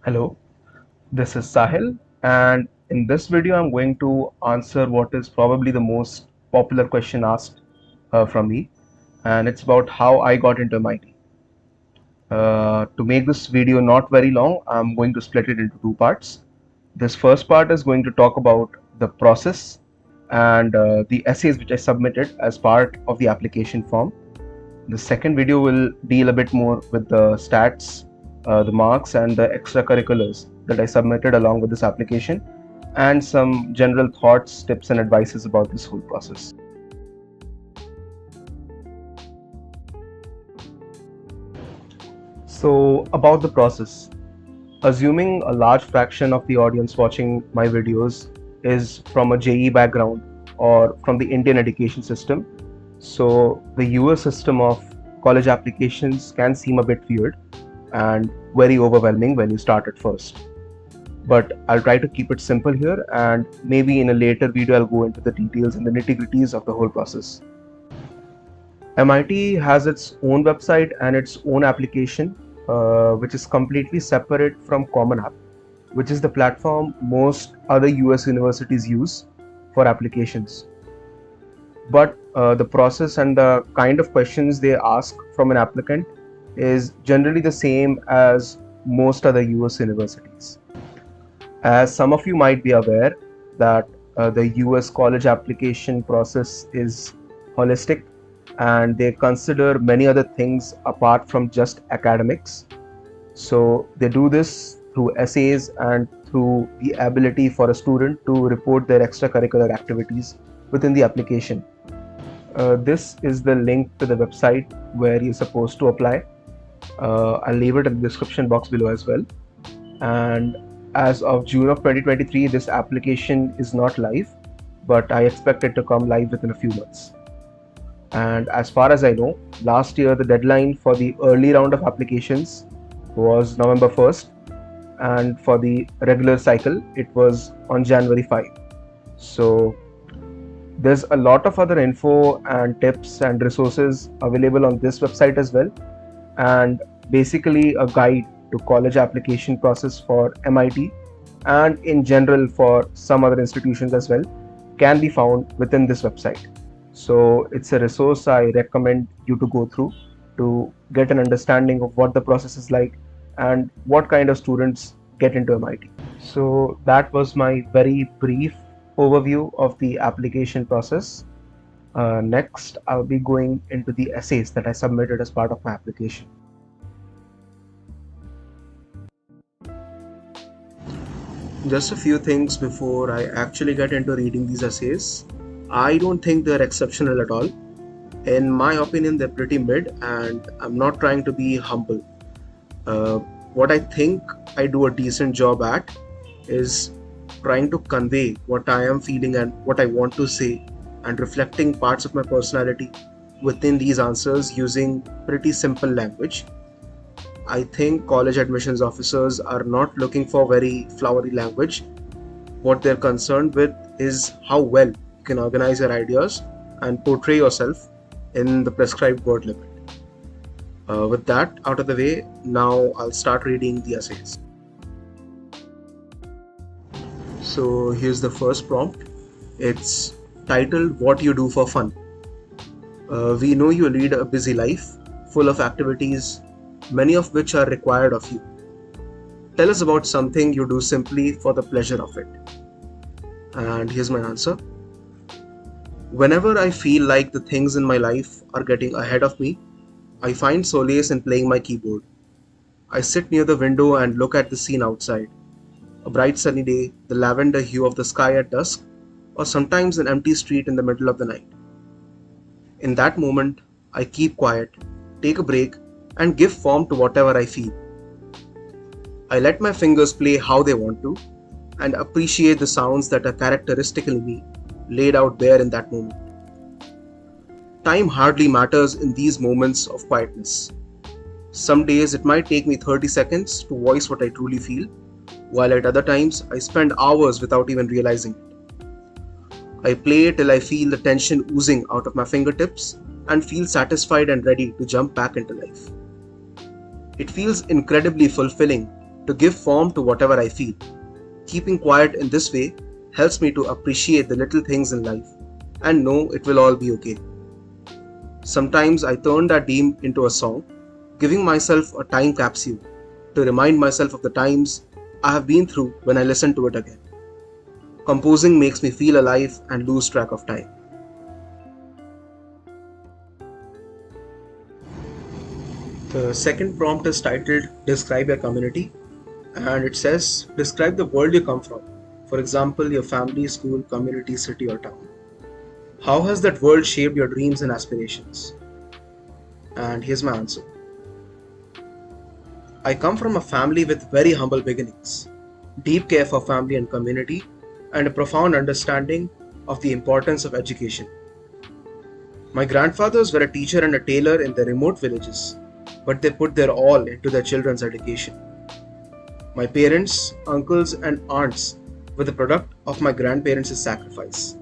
Hello, this is Sahil, and in this video, I'm going to answer what is probably the most popular question asked from me, and it's about how I got into MIT. To make this video not very long, I'm going to split it into two parts. This first part is going to talk about the process and the essays which I submitted as part of the application form. The second video will deal a bit more with the stats, the marks, and the extracurriculars that I submitted along with this application, and some general thoughts, tips, and advices about this whole process. So, about the process, assuming a large fraction of the audience watching my videos is from a JEE background or from the Indian education system, so the US system of college applications can seem a bit weird and very overwhelming when you start at first. But I'll try to keep it simple here, and maybe in a later video I'll go into the details and the nitty-gritties of the whole process. MIT has its own website and its own application, which is completely separate from Common App, which is the platform most other US universities use for applications. But the process and the kind of questions they ask from an applicant is generally the same as most other US universities. As some of you might be aware that the US college application process is holistic and they consider many other things apart from just academics. So they do this through essays and through the ability for a student to report their extracurricular activities within the application. This is the link to the website where you're supposed to apply. I'll leave it in the description box below as well. And as of June of 2023, this application is not live, but I expect it to come live within a few months. And as far as I know, last year the deadline for the early round of applications was November 1st, and for the regular cycle it was on January 5. So there's a lot of other info and tips and resources available on this website as well, and basically a guide to college application process for MIT and in general for some other institutions as well can be found within this website. So it's a resource I recommend you to go through to get an understanding of what the process is like and what kind of students get into MIT. So that was my very brief overview of the application process. Next, I'll be going into the essays that I submitted as part of my application. Just a few things before I actually get into reading these essays. I don't think they're exceptional at all. In my opinion, they're pretty mid, and I'm not trying to be humble. What I think I do a decent job at is trying to convey what I am feeling and what I want to say, and reflecting parts of my personality within these answers using pretty simple language. I think college admissions officers are not looking for very flowery language. What they're concerned with is how well you can organize your ideas and portray yourself in the prescribed word limit. With that out of the way, now I'll start reading the essays. So here's the first prompt. It's titled "What You Do for Fun." We know you lead a busy life, full of activities, many of which are required of you. Tell us about something you do simply for the pleasure of it. And here's my answer. Whenever I feel like the things in my life are getting ahead of me, I find solace in playing my keyboard. I sit near the window and look at the scene outside. A bright sunny day, the lavender hue of the sky at dusk, or sometimes an empty street in the middle of the night. In that moment, I keep quiet, take a break, and give form to whatever I feel. I let my fingers play how they want to, and appreciate the sounds that are characteristically me, laid out bare in that moment. Time hardly matters in these moments of quietness. Some days it might take me 30 seconds to voice what I truly feel, while at other times I spend hours without even realizing it. I play till I feel the tension oozing out of my fingertips and feel satisfied and ready to jump back into life. It feels incredibly fulfilling to give form to whatever I feel. Keeping quiet in this way helps me to appreciate the little things in life and know it will all be okay. Sometimes I turn that dream into a song, giving myself a time capsule to remind myself of the times I have been through when I listen to it again. Composing makes me feel alive and lose track of time. The second prompt is titled Describe Your Community, and it says describe the world you come from. For example, your family, school, community, city, or town. How has that world shaped your dreams and aspirations? And here's my answer. I come from a family with very humble beginnings, deep care for family and community, and a profound understanding of the importance of education. My grandfathers were a teacher and a tailor in their remote villages, but they put their all into their children's education. My parents, uncles, and aunts were the product of my grandparents' sacrifice.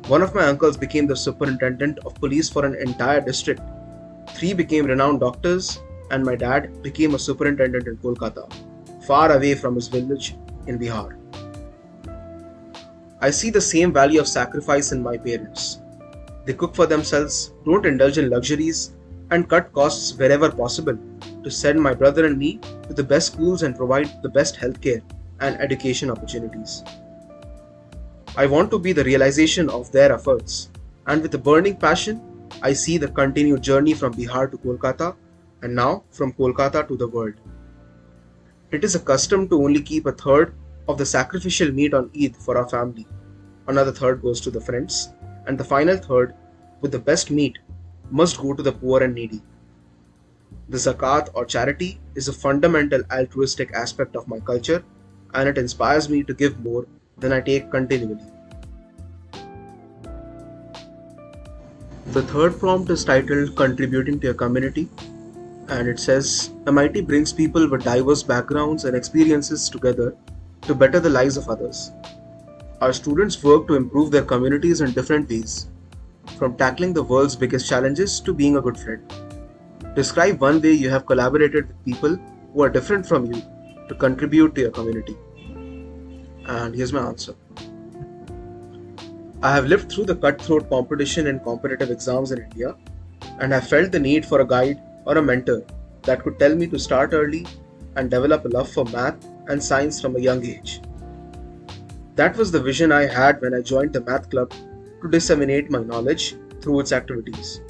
One of my uncles became the superintendent of police for an entire district. 3 became renowned doctors, and my dad became a superintendent in Kolkata, far away from his village in Bihar. I see the same value of sacrifice in my parents. They cook for themselves, don't indulge in luxuries, and cut costs wherever possible to send my brother and me to the best schools and provide the best healthcare and education opportunities. I want to be the realization of their efforts, and with a burning passion, I see the continued journey from Bihar to Kolkata and now from Kolkata to the world. It is a custom to only keep a third of the sacrificial meat on Eid for our family. Another third goes to the friends, and the final third, with the best meat, must go to the poor and needy. The zakat or charity is a fundamental altruistic aspect of my culture, and it inspires me to give more than I take continually. The third prompt is titled Contributing to Your Community, and it says MIT brings people with diverse backgrounds and experiences together to better the lives of others. Our students work to improve their communities in different ways, from tackling the world's biggest challenges to being a good friend. Describe one way you have collaborated with people who are different from you to contribute to your community. And here's my answer. I have lived through the cutthroat competition and competitive exams in India, and have felt the need for a guide or a mentor that could tell me to start early and develop a love for math and science from a young age. That was the vision I had when I joined the math club to disseminate my knowledge through its activities.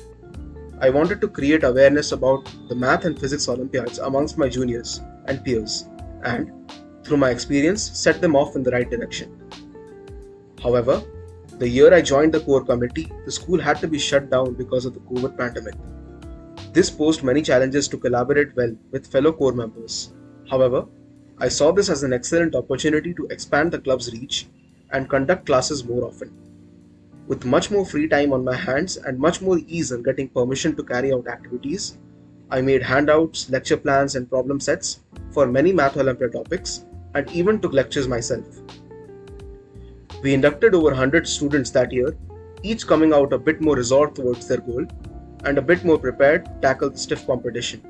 I wanted to create awareness about the math and physics Olympiads amongst my juniors and peers, and through my experience, set them off in the right direction. However, the year I joined the core committee, the school had to be shut down because of the COVID pandemic. This posed many challenges to collaborate well with fellow core members. However, I saw this as an excellent opportunity to expand the club's reach and conduct classes more often. With much more free time on my hands and much more ease in getting permission to carry out activities, I made handouts, lecture plans, and problem sets for many Math Olympia topics and even took lectures myself. We inducted over 100 students that year, each coming out a bit more resolved towards their goal and a bit more prepared to tackle the stiff competition.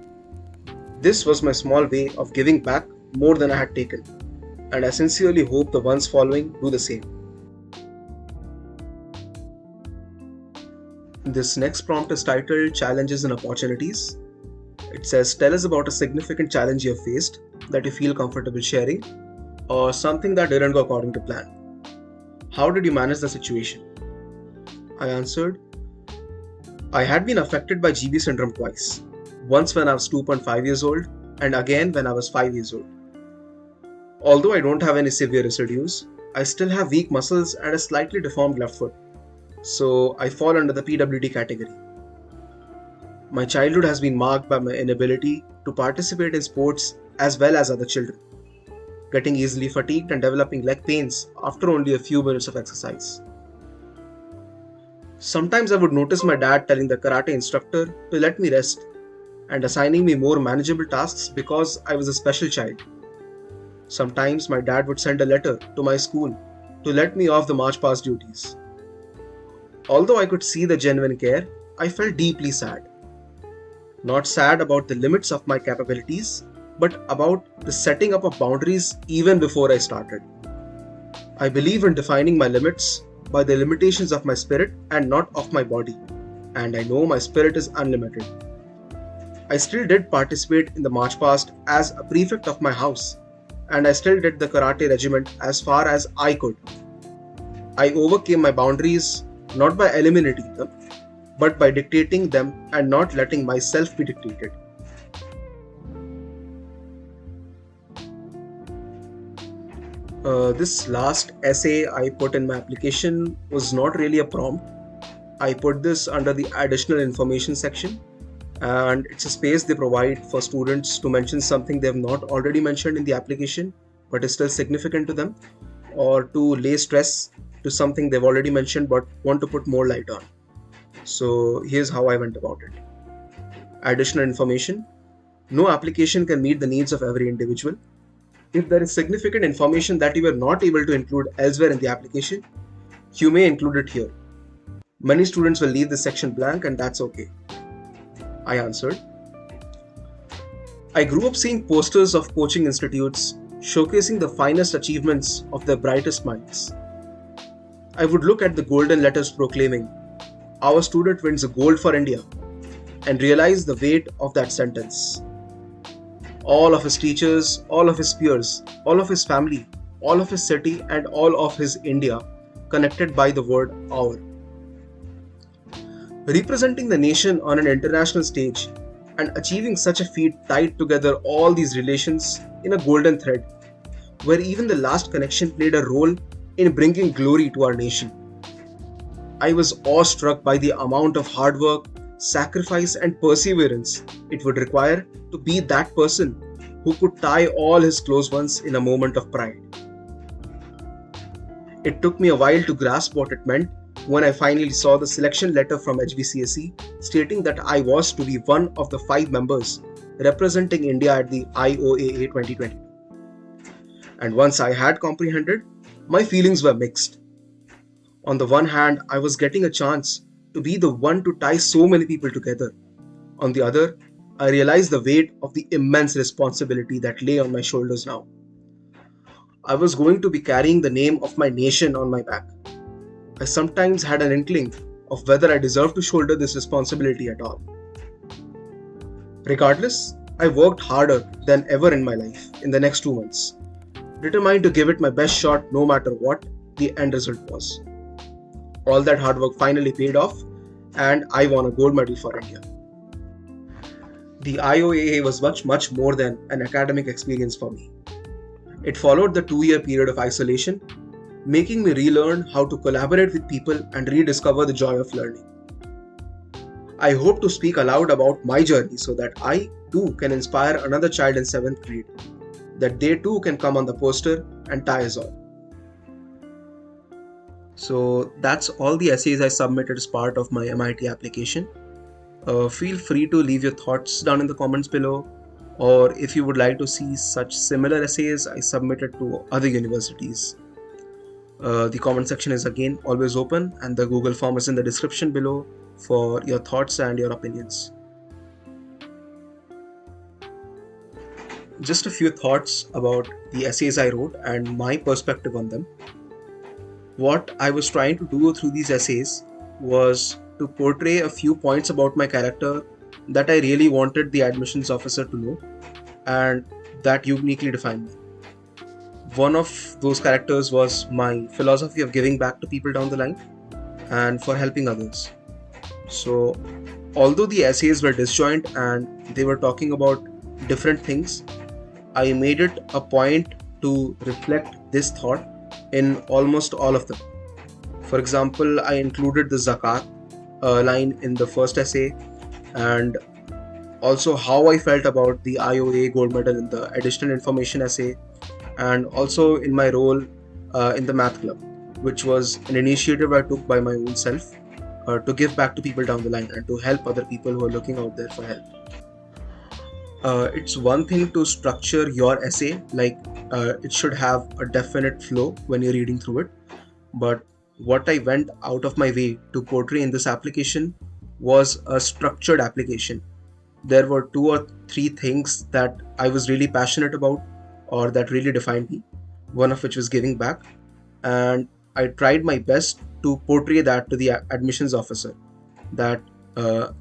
This was my small way of giving back more than I had taken, and I sincerely hope the ones following do the same. This next prompt is titled Challenges and Opportunities. It says, tell us about a significant challenge you have faced that you feel comfortable sharing, or something that didn't go according to plan. How did you manage the situation? I answered, I had been affected by GB syndrome twice. Once when I was 2.5 years old, and again when I was 5 years old. Although I don't have any severe residues, I still have weak muscles and a slightly deformed left foot. So I fall under the PWD category. My childhood has been marked by my inability to participate in sports as well as other children, getting easily fatigued and developing leg pains after only a few minutes of exercise. Sometimes I would notice my dad telling the karate instructor to let me rest and assigning me more manageable tasks because I was a special child. Sometimes my dad would send a letter to my school to let me off the march past duties. Although I could see the genuine care, I felt deeply sad. Not sad about the limits of my capabilities, but about the setting up of boundaries even before I started. I believe in defining my limits by the limitations of my spirit and not of my body, and I know my spirit is unlimited. I still did participate in the march past as a prefect of my house, and I still did the karate regiment as far as I could. I overcame my boundaries not by eliminating them, but by dictating them and not letting myself be dictated. This last essay I put in my application was not really a prompt. I put this under the additional information section, and it's a space they provide for students to mention something they have not already mentioned in the application but is still significant to them, or to lay stress to something they've already mentioned but want to put more light on. So here's how I went about it. Additional information. No application can meet the needs of every individual. If there is significant information that you were not able to include elsewhere in the application, you may include it here. Many students will leave this section blank, and that's okay. I answered. I grew up seeing posters of coaching institutes showcasing the finest achievements of their brightest minds. I would look at the golden letters proclaiming, "Our student wins a gold for India," and realize the weight of that sentence. All of his teachers, all of his peers, all of his family, all of his city, and all of his India connected by the word our. Representing the nation on an international stage and achieving such a feat tied together all these relations in a golden thread, where even the last connection played a role in bringing glory to our nation. I was awestruck by the amount of hard work, sacrifice, and perseverance it would require to be that person who could tie all his close ones in a moment of pride. It took me a while to grasp what it meant when I finally saw the selection letter from HBCSE stating that I was to be one of the 5 members representing India at the IOAA 2020. And once I had comprehended, my feelings were mixed. On the one hand, I was getting a chance to be the one to tie so many people together. On the other, I realized the weight of the immense responsibility that lay on my shoulders now. I was going to be carrying the name of my nation on my back. I sometimes had an inkling of whether I deserved to shoulder this responsibility at all. Regardless, I worked harder than ever in my life in the next 2 months, determined to give it my best shot no matter what the end result was. All that hard work finally paid off, and I won a gold medal for India. The IOAA was much more than an academic experience for me. It followed the 2-year period of isolation, making me relearn how to collaborate with people and rediscover the joy of learning. I hope to speak aloud about my journey so that I too can inspire another child in 7th grade, that they too can come on the poster and tie us all. So that's all the essays I submitted as part of my MIT application. Feel free to leave your thoughts down in the comments below, or if you would like to see such similar essays I submitted to other universities. The comment section is again always open, and the Google form is in the description below for your thoughts and your opinions. Just a few thoughts about the essays I wrote and my perspective on them. What I was trying to do through these essays was to portray a few points about my character that I really wanted the admissions officer to know, and that uniquely defined me. One of those characters was my philosophy of giving back to people down the line and for helping others. So, although the essays were disjoint and they were talking about different things, I made it a point to reflect this thought in almost all of them. For example, I included the zakat line in the first essay, and also how I felt about the IOA gold medal in the additional information essay, and also in my role in the math club, which was an initiative I took by my own self to give back to people down the line and to help other people who are looking out there for help. It's one thing to structure your essay, like it should have a definite flow when you're reading through it, but what I went out of my way to portray in this application was a structured application there were 2 or 3 things that I was really passionate about or that really defined me, one of which was giving back. And I tried my best to portray that to the admissions officer, that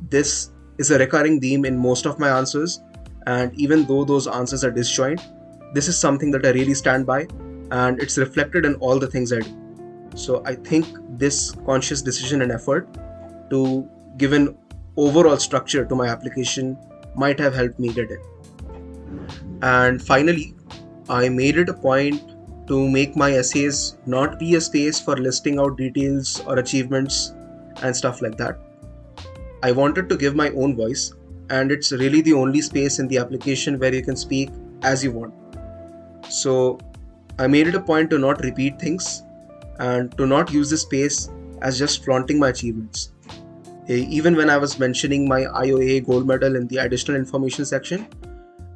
this is a recurring theme in most of my answers, and even though those answers are disjoint, this is something that I really stand by, and it's reflected in all the things I do. So I think this conscious decision and effort to give an overall structure to my application might have helped me get in. And finally, I made it a point to make my essays not be a space for listing out details or achievements and stuff like that. I wanted to give my own voice, and it's really the only space in the application where you can speak as you want. So I made it a point to not repeat things and to not use this space as just flaunting my achievements. Even when I was mentioning my IOA gold medal in the additional information section,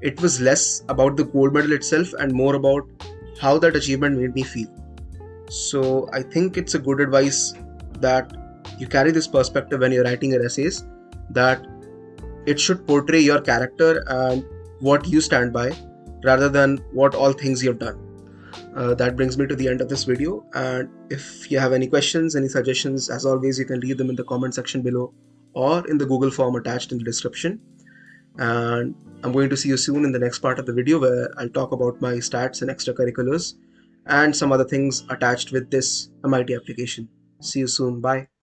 it was less about the gold medal itself and more about how that achievement made me feel. So I think it's a good advice that you carry this perspective when you're writing your essays, that it should portray your character and what you stand by rather than what all things you've done. That brings me to the end of this video, and if you have any questions, any suggestions, as always, you can leave them in the comment section below or in the Google form attached in the description. And I'm going to see you soon in the next part of the video, where I'll talk about my stats and extracurriculars and some other things attached with this MIT application. See you soon. Bye.